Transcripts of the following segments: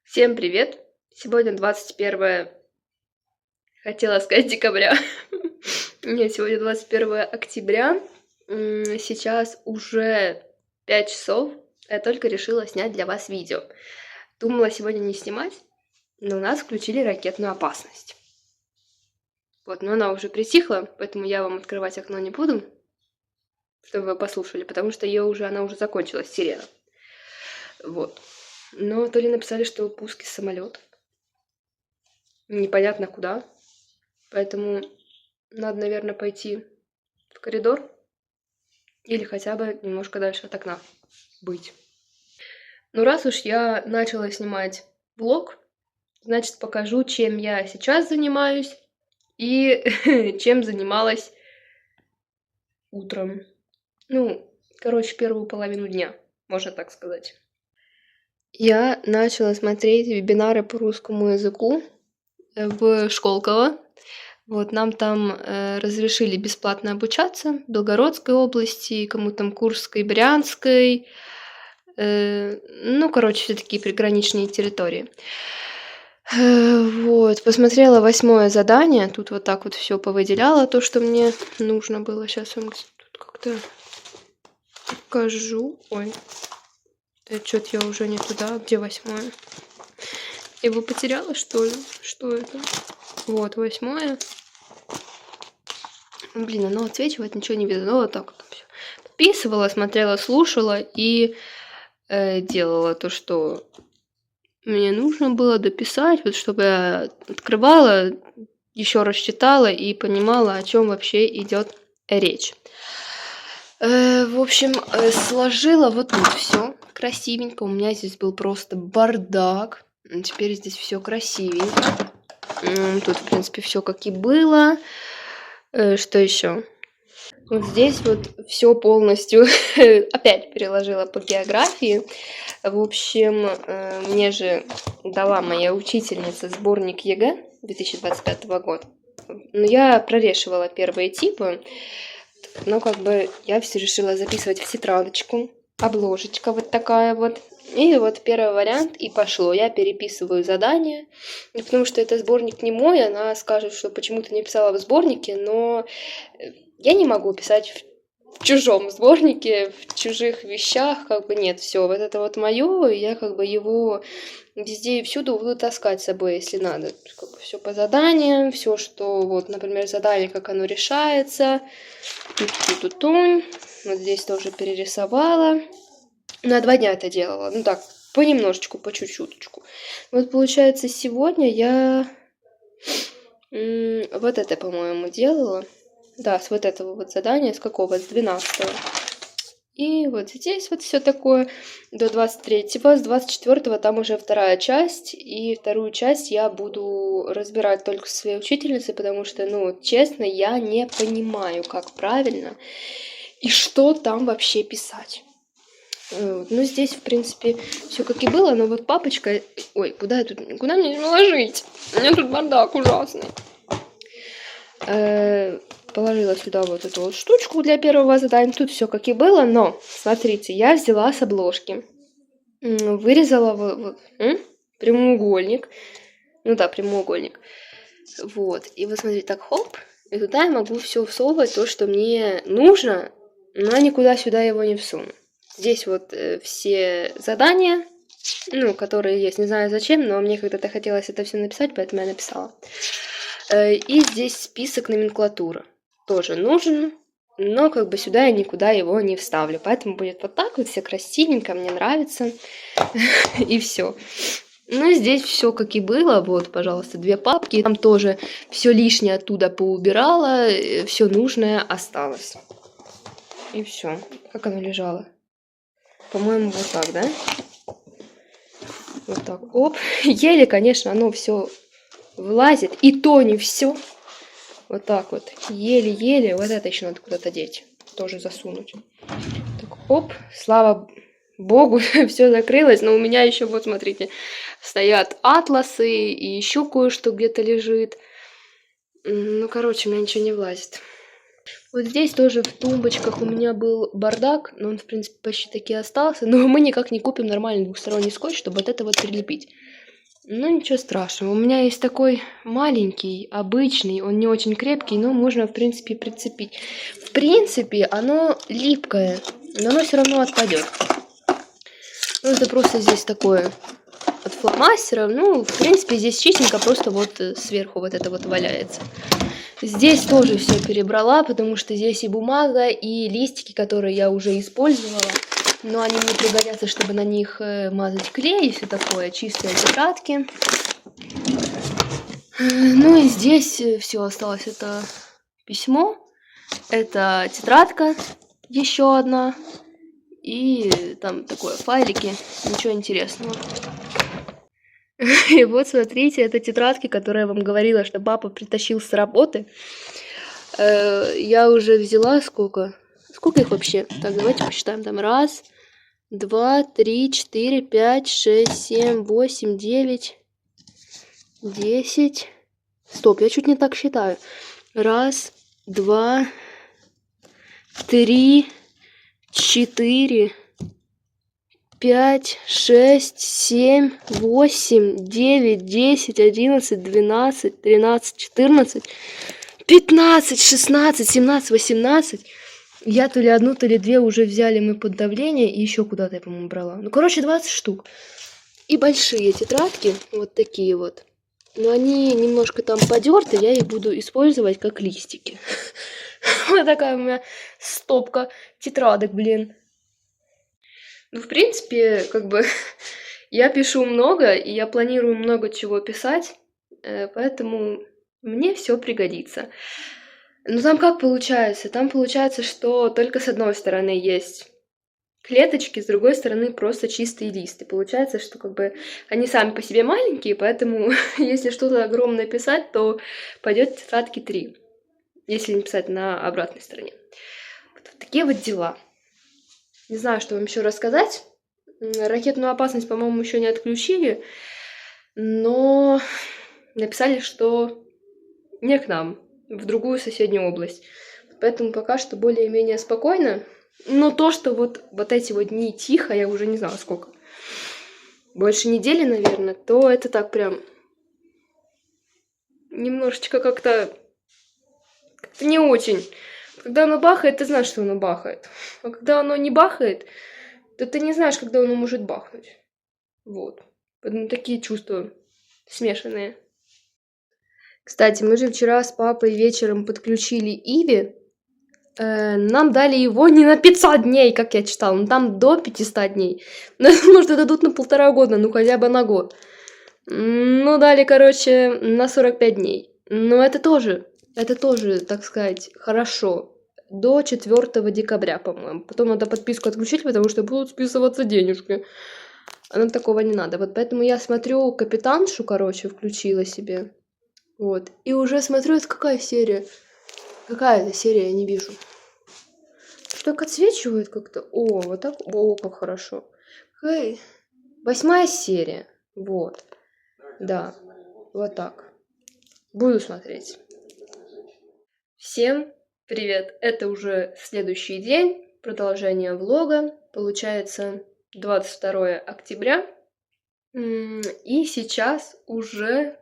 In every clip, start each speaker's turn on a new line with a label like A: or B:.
A: Всем привет! Сегодня 21, хотела сказать декабря. Нет, сегодня 21 октября. Сейчас уже 5 часов. Я только решила снять для вас видео. Думала сегодня не снимать, но у нас включили ракетную опасность. Вот, но она уже притихла, поэтому я вам открывать окно не буду, чтобы вы послушали, потому что она уже закончилась, сирена. Вот. Но то ли написали, что пуски самолетов. Непонятно куда. Поэтому надо, наверное, пойти в коридор или хотя бы немножко дальше от окна быть. Ну, раз уж я начала снимать влог, значит, покажу, чем я сейчас занимаюсь и чем занималась утром. Ну, короче, первую половину дня, можно так сказать. Я начала смотреть вебинары по русскому языку в Школково. Вот, нам там разрешили бесплатно обучаться в Белгородской области, кому там Курской, Брянской. Ну, короче, все такие приграничные территории. Вот, посмотрела 8 задание. Тут вот так вот все повыделяла, то, что мне нужно было. Сейчас вам тут как-то покажу. Ой, что-то я уже не туда. Где 8? Я его потеряла, что ли? Что это? Вот, 8. Блин, оно отсвечивает, ничего не видно. Ну, вот так вот все. Подписывала, смотрела, слушала и делала то, что мне нужно было дописать, вот чтобы я открывала, еще раз читала и понимала, о чем вообще идет речь. В общем, сложила вот тут все красивенько. У меня здесь был просто бардак. Теперь здесь все красивенько. Тут, в принципе, все как и было. Что еще? Вот здесь вот все полностью опять переложила по географии. В общем, мне же дала моя учительница сборник ЕГЭ 2025 года. Но я прорешивала первые типы, но как бы я все решила записывать в тетрадочку. Обложечка вот такая вот. И вот первый вариант, и пошло. Я переписываю задание, потому что это сборник не мой. Она скажет, что почему-то не писала в сборнике, но я не могу писать в чужом сборнике, в чужих вещах, как бы нет, все, вот это вот мое, и я как бы его везде и всюду буду таскать с собой, если надо. Как бы все по заданиям, все, что вот, например, задание, как оно решается. Вот здесь тоже перерисовала. На 2 дня это делала. Ну так, понемножечку, по чуть-чуточку. Вот получается, сегодня я вот это, по-моему, делала. Да, с вот этого вот задания, с какого? С 12-го. И вот здесь вот все такое до 23-го. С 24-го там уже вторая часть. И вторую часть я буду разбирать только со своей учительницей, потому что, ну, честно, я не понимаю, как правильно и что там вообще писать. Ну, здесь, в принципе, все как и было, но вот папочка... Ой, куда мне его ложить? У меня тут бардак ужасный. Положила сюда вот эту вот штучку для первого задания. Тут все как и было, но, смотрите, я взяла с обложки, вырезала прямоугольник. Ну да, прямоугольник. Вот, и вот смотрите, так, хоп, и туда я могу все всовывать, то, что мне нужно, но никуда сюда его не всуну. Здесь вот все задания, ну, которые есть, не знаю зачем, но мне когда-то хотелось это все написать, поэтому я написала. И здесь список номенклатуры. Тоже нужен, но как бы сюда я никуда его не вставлю. Поэтому будет вот так вот, все красивенько, мне нравится. И все. Ну, здесь все как и было. Вот, пожалуйста, 2 папки. Там тоже все лишнее оттуда поубирала, все нужное осталось. И все. Как оно лежало? По-моему, вот так, да? Вот так. Оп. Еле, конечно, оно все влазит. И то не все. Вот так вот. Еле-еле. Вот это еще надо куда-то деть. Тоже засунуть. Так, оп. Слава богу, все закрылось. Но у меня еще, вот смотрите, стоят атласы и еще кое-что где-то лежит. Ну, короче, у меня ничего не влазит. Вот здесь тоже в тумбочках у меня был бардак, но он, в принципе, почти таки остался. Но мы никак не купим нормальный двухсторонний скотч, чтобы вот это вот прилепить. Ну, ничего страшного. У меня есть такой маленький, обычный, он не очень крепкий, но можно, в принципе, прицепить. В принципе, оно липкое, но оно все равно отпадет. Ну, это просто здесь такое от фломастеров. Ну, в принципе, здесь чистенько, просто вот сверху вот это вот валяется. Здесь тоже все перебрала, потому что здесь и бумага, и листики, которые я уже использовала. Но они мне пригодятся, чтобы на них мазать клей и все такое. Чистые тетрадки. Ну и здесь все осталось. Это письмо, это тетрадка, еще одна. И там такое, файлики, ничего интересного. И вот смотрите, это тетрадки, которые я вам говорила, что папа притащил с работы. Я уже взяла сколько? Сколько их вообще? Так, давайте посчитаем. Там 1, 2, 3, 4, 5, 6, 7, 8, 9, 10. Стоп, я чуть не так считаю. 1, 2, 3, 4, 5, 6, 7, 8, 9, 10, 11, 12, 13, 14, 15, 16, 17, 18. Я то ли одну, то ли две уже взяли мы под давление, и еще куда-то я, по-моему, брала. Ну, короче, 20 штук. И большие тетрадки, вот такие вот. Но они немножко там подерты, я их буду использовать как листики. Вот такая у меня стопка тетрадок, блин. Ну, в принципе, как бы я пишу много, и я планирую много чего писать, поэтому мне все пригодится. Ну, там как получается? Там получается, что только с одной стороны есть клеточки, с другой стороны просто чистые листы. Получается, что как бы они сами по себе маленькие, поэтому если что-то огромное писать, то пойдет тетрадки 3, если не писать на обратной стороне. Вот такие вот дела. Не знаю, что вам еще рассказать. Ракетную опасность, по-моему, еще не отключили, но написали, что не к нам, в другую соседнюю область. Поэтому пока что более-менее спокойно. Но то, что вот эти вот дни тихо, я уже не знаю сколько, больше недели, наверное, то это так прям немножечко как-то не очень. Когда оно бахает, ты знаешь, что оно бахает. А когда оно не бахает, то ты не знаешь, когда оно может бахнуть. Вот. Поэтому такие чувства смешанные. Кстати, мы же вчера с папой вечером подключили Иви. Нам дали его не на 500 дней, как я читала, но там до 500 дней. Может, дадут на 1,5 года, ну хотя бы на год. Ну, дали, короче, на 45 дней. Но это тоже, так сказать, хорошо. До 4 декабря, по-моему. Потом надо подписку отключить, потому что будут списываться денежки. А нам такого не надо. Вот поэтому я смотрю «Капитаншу», короче, включила себе. Вот. И уже смотрю, это какая серия. Какая это серия, я не вижу. Что так отсвечивает как-то. О, вот так. О, как хорошо. 8 серия. Вот. Да. Вот так. Буду смотреть. Всем привет. Это уже следующий день. Продолжение влога. Получается 22 октября. И сейчас уже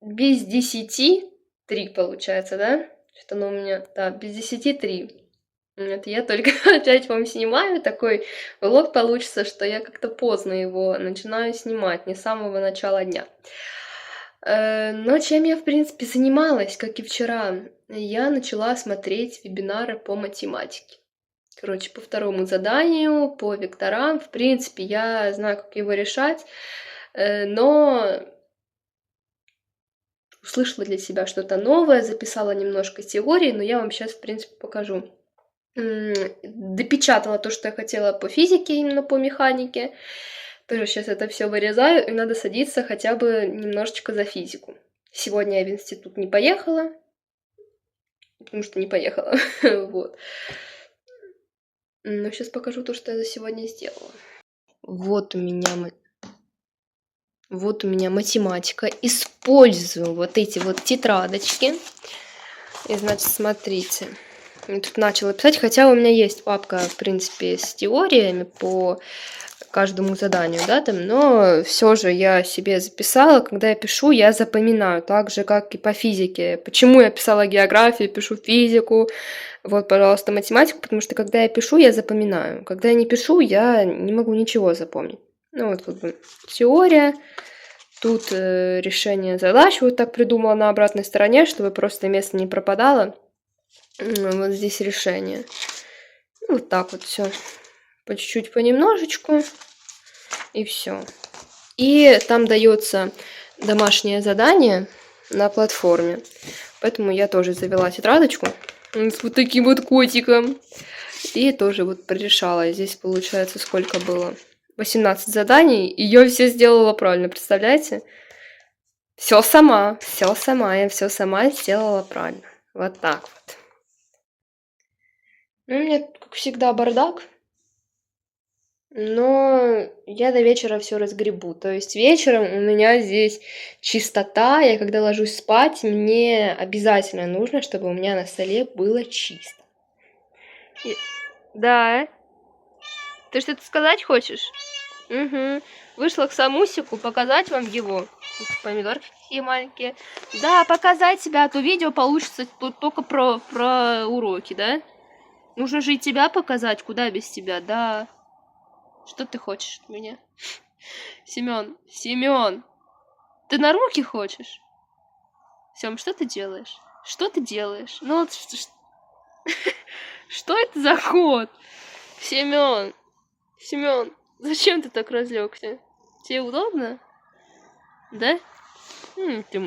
A: без 10 3 получается, да? Что оно у меня... Да, без 10 3. Это я только опять вам снимаю. Такой влог получится, что я как-то поздно его начинаю снимать, не с самого начала дня. Но чем я, в принципе, занималась, как и вчера, я начала смотреть вебинары по математике. Короче, по второму заданию, по векторам. В принципе, я знаю, как его решать, но услышала для себя что-то новое, записала немножко теории, но я вам сейчас, в принципе, покажу. Допечатала то, что я хотела по физике, именно по механике. Тоже сейчас это все вырезаю, и надо садиться хотя бы немножечко за физику. Сегодня я в институт не поехала, потому что не поехала. Вот. Но сейчас покажу то, что я за сегодня сделала. Вот у меня математика. Использую вот эти вот тетрадочки. И, значит, смотрите. Я тут начала писать, хотя у меня есть папка, в принципе, с теориями по каждому заданию, да, там, но все же я себе записала, когда я пишу, я запоминаю, так же, как и по физике. Почему я писала географию, пишу физику, вот, пожалуйста, математику, потому что когда я пишу, я запоминаю. Когда я не пишу, я не могу ничего запомнить. Ну, вот, как бы, теория, тут решение задач, вот так придумала на обратной стороне, чтобы просто место не пропадало. Вот здесь решение. Вот так вот все. По чуть-чуть, понемножечку. И все. И там дается домашнее задание на платформе. Поэтому я тоже завела тетрадочку с вот таким вот котиком. И тоже вот прорешала. Здесь получается сколько было? 18 заданий. И я все сделала правильно, представляете? Все сама. Я все сама сделала правильно. Вот так вот. Ну, у меня, как всегда, бардак. Но я до вечера все разгребу. То есть вечером у меня здесь чистота. Я когда ложусь спать, мне обязательно нужно, чтобы у меня на столе было чисто. Да. Ты что-то сказать хочешь? Угу. Вышла к Самусику показать вам его. Помидорки такие маленькие. Да, показать себя, а то видео получится тут только про уроки, да? Нужно же и тебя показать, куда без тебя, да. Что ты хочешь от меня? Семён, ты на руки хочешь? Сём, что ты делаешь? Что ты делаешь? Ну вот что это за кот? Семён, зачем ты так разлегся? Тебе удобно? Да?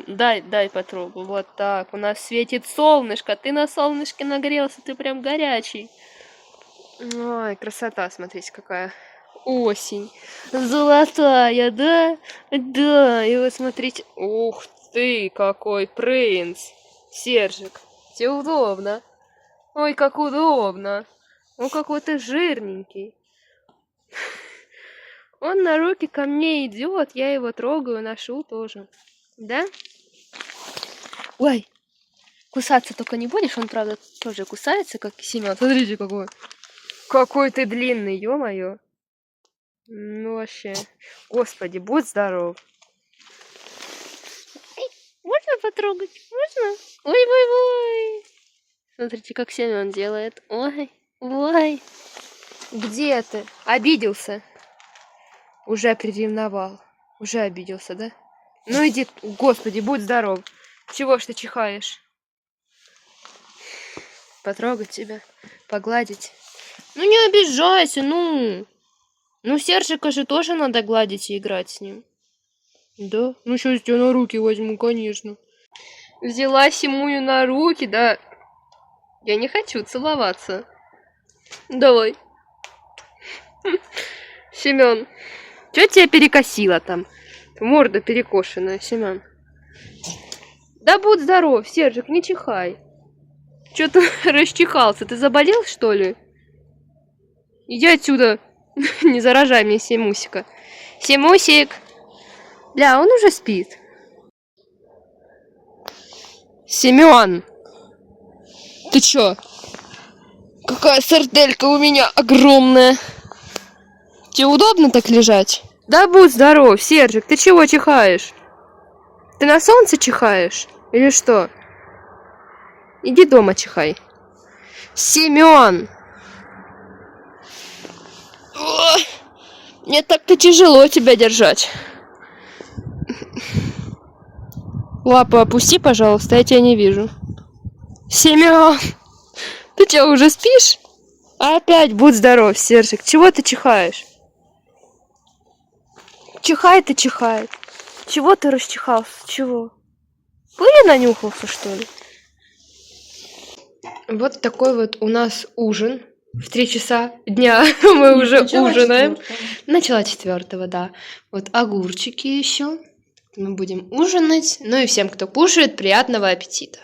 A: Дай потрогаю. Вот так. У нас светит солнышко. Ты на солнышке нагрелся, ты прям горячий. Ой, красота, смотрите, какая. Осень. Золотая, да? Да, и вот смотрите. Ух ты, какой принц. Сержик, тебе удобно. Ой, как удобно. Он какой-то жирненький. Он на руки ко мне идет, я его трогаю, ношу тоже. Да? Ой, кусаться только не будешь, он, правда, тоже кусается, как и Семен. Смотрите, какой. Какой ты длинный, ё-моё. Ну вообще. Господи, будь здоров. Можно потрогать? Можно? Ой. Смотрите, как Семен делает. Ой. Где ты? Обиделся. Уже приревновал. Уже обиделся, да? Ну иди, господи, будь здоров. Чего ж ты чихаешь? Потрогать тебя, погладить. Ну не обижайся, ну. Ну Сержика же тоже надо гладить и играть с ним. Да? Ну сейчас я тебя на руки возьму, конечно. Взяла Симую на руки, да. Я не хочу целоваться. Давай. Семен, что тебя перекосило там? Морда перекошенная, Семен. Да будь здоров, Сержик, не чихай. Чё ты расчихался? Ты заболел, что ли? Иди отсюда. Не заражай мне Семусика. Семусик! Бля, он уже спит. Семён! Ты чё? Какая сарделька у меня огромная. Тебе удобно так лежать? Да будь здоров, Сержик, ты чего чихаешь? Ты на солнце чихаешь? Или что? Иди дома чихай. Семён! Мне так-то тяжело тебя держать. Лапу опусти, пожалуйста, я тебя не вижу. Семён! Ты что, уже спишь? Опять будь здоров, Сержик. Чего ты чихаешь? Чихает и чихает. Чего ты расчихался? Чего? Пыли нанюхался, что ли? Вот такой вот у нас ужин. В 3 часа дня мы уже ужинаем. Начала 4-го, да. Вот огурчики еще. Мы будем ужинать. Ну и всем, кто кушает, приятного аппетита.